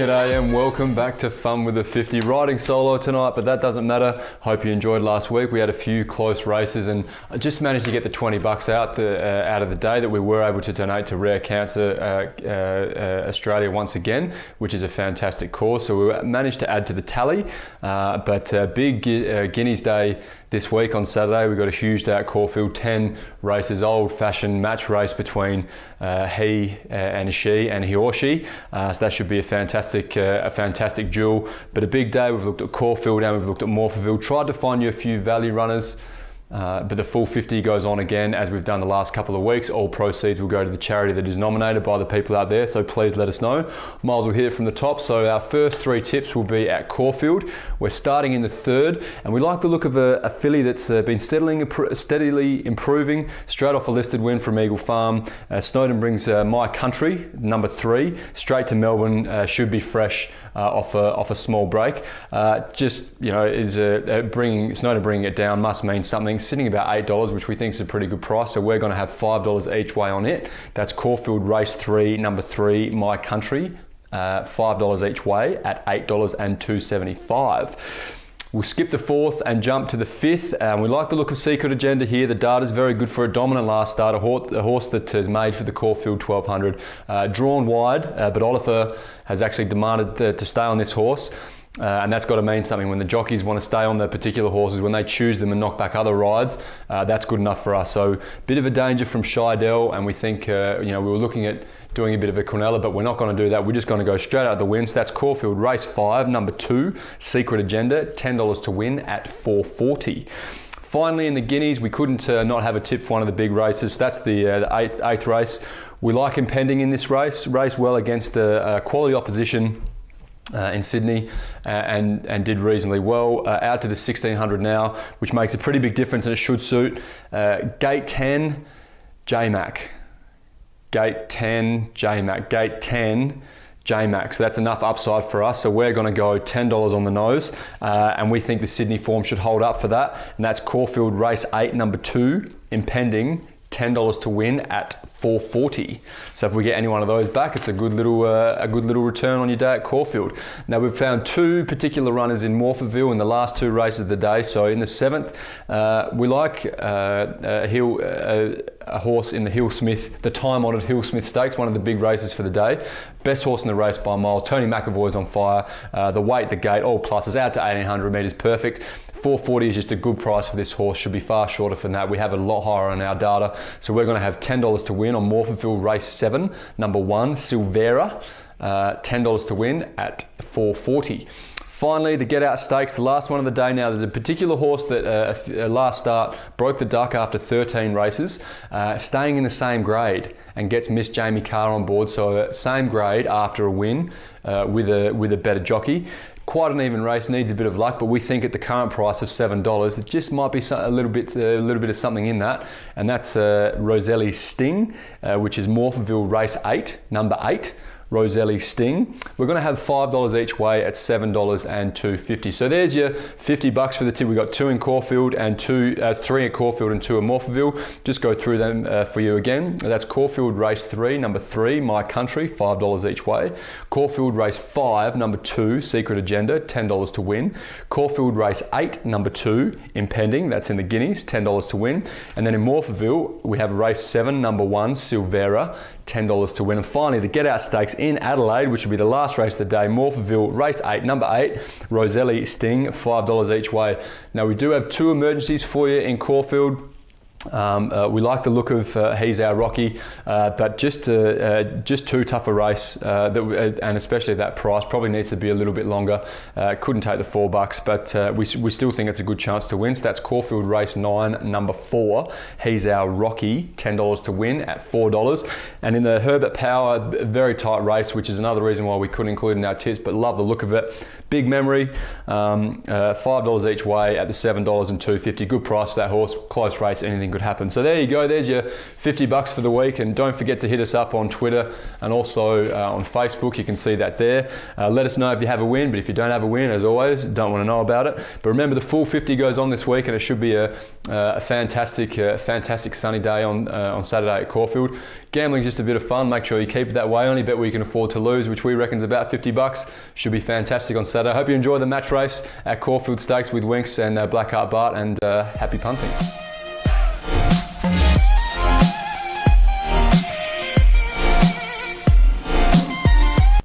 G'day and welcome back to Fun with the 50. Riding solo tonight, but that doesn't matter. Hope you enjoyed last week. We had a few close races and I just managed to get the 20 bucks out of the day that we were able to donate to Rare Cancer Australia once again, which is a fantastic cause. So we managed to add to the tally, but big Guineas Day this week on Saturday. We got a huge day at Caulfield, 10 races, old-fashioned match race between he and a she and he or she. So that should be a fantastic duel. But a big day. We've looked at Caulfield and we've looked at Morphettville. Tried to find you a few value runners. But the full 50 goes on again as we've done the last couple of weeks. All proceeds will go to the charity that is nominated by the people out there, so please let us know. Miles will hit it from the top. So our first three tips will be at Caulfield. We're starting in the third, and we like the look of a filly that's been steadily improving, straight off a listed win from Eagle Farm. Snowden brings My Country, number 3, straight to Melbourne, should be fresh off a small break. Snowden bringing it down must mean something. Sitting about $8, which we think is a pretty good price. So we're going to have $5 each way on it. That's Caulfield Race 3, number 3, My Country. $5 each way at $8 and $2.75. We'll skip the fourth and jump to the fifth. We like the look of Secret Agenda here. The data's very good for a dominant last start, a horse that is made for the Caulfield 1200. Drawn wide, but Oliver has actually demanded to stay on this horse. And that's got to mean something when the jockeys want to stay on the particular horses, when they choose them and knock back other rides. That's good enough for us. So bit of a danger from Shidell, and we think we were looking at doing a bit of a Cornella, but we're not going to do that. We're just going to go straight out the win. So that's Caulfield Race 5, number 2, Secret Agenda, $10 to win at $4.40. Finally, in the Guineas, we couldn't not have a tip for one of the big races. That's the eighth race. We like Impending in this race well against a quality opposition in Sydney, and did reasonably well. Out to the 1600 now, which makes a pretty big difference, and it should suit. Gate 10, J-Mac. Gate 10, J-Mac. Gate 10, J-Mac. So that's enough upside for us. So we're going to go $10 on the nose, and we think the Sydney form should hold up for that. And that's Caulfield Race 8, number 2, Impending, $10 to win at $4.40. So if we get any one of those back, it's a good little return on your day at Caulfield. Now we've found 2 particular runners in Morphettville in the last 2 races of the day. So in the 7th, we like a horse in the Hill Smith, the time-honoured Hill Smith Stakes, one of the big races for the day. Best horse in the race by a mile. Tony McAvoy's on fire. The weight, the gate, all pluses. Out to 1800 metres, perfect. $4.40 is just a good price for this horse. Should be far shorter than that. We have a lot higher on our data. So we're going to have $10 to win on Morphettville Race 7, number 1, Silvera. $10 to win at $4.40. Finally, the Get Out Stakes, the last one of the day now. There's a particular horse that last start broke the duck after 13 races, staying in the same grade and gets Miss Jamie Carr on board. So same grade after a win with a better jockey. Quite an even race, needs a bit of luck, but we think at the current price of $7, it just might be a little bit of something in that, and that's Roselli Sting, which is Morphettville Race 8, number 8. Roselli Sting. We're going to have $5 each way at $7 and $2.50. So there's your $50 for the tip. We got 2 in Caulfield and 3 at Caulfield and 2 at Morphettville. Just go through them for you again. That's Caulfield Race 3, number 3, My Country, $5 each way. Caulfield Race 5, number 2, Secret Agenda, $10 to win. Caulfield Race 8, number 2, Impending, that's in the Guineas, $10 to win. And then in Morphettville, we have Race 7, number 1, Silvera, $10 to win. And finally, the Get Out Stakes in Adelaide, which will be the last race of the day, Morphettville Race 8, number 8, Roselli Sting, $5 each way. Now we do have 2 emergencies for you in Caulfield. We like the look of He's Our Rocky, but just too tough a race, and especially that price probably needs to be a little bit longer. Couldn't take the $4, but we still think it's a good chance to win. So that's Caulfield Race 9, number 4, He's Our Rocky, $10 to win at $4. And in the Herbert Power, very tight race, which is another reason why we couldn't include in our tips, but love the look of it. Big memory, $5 each way at the $7 and $2.50. Good price for that horse. Close race, anything anything could happen. So there you go, there's your 50 bucks for the week, and don't forget to hit us up on Twitter and also on Facebook. You can see that there. Let us know if you have a win, but if you don't have a win, as always, don't want to know about it. But remember, the full 50 goes on this week, and it should be a fantastic sunny day on Saturday at Caulfield. Gambling's just a bit of fun. Make sure you keep it that way. Only bet where you can afford to lose, which we reckon is about 50 bucks. Should be fantastic on Saturday. Hope you enjoy the match race at Caulfield Stakes with Winks and Blackheart Bart, and happy punting.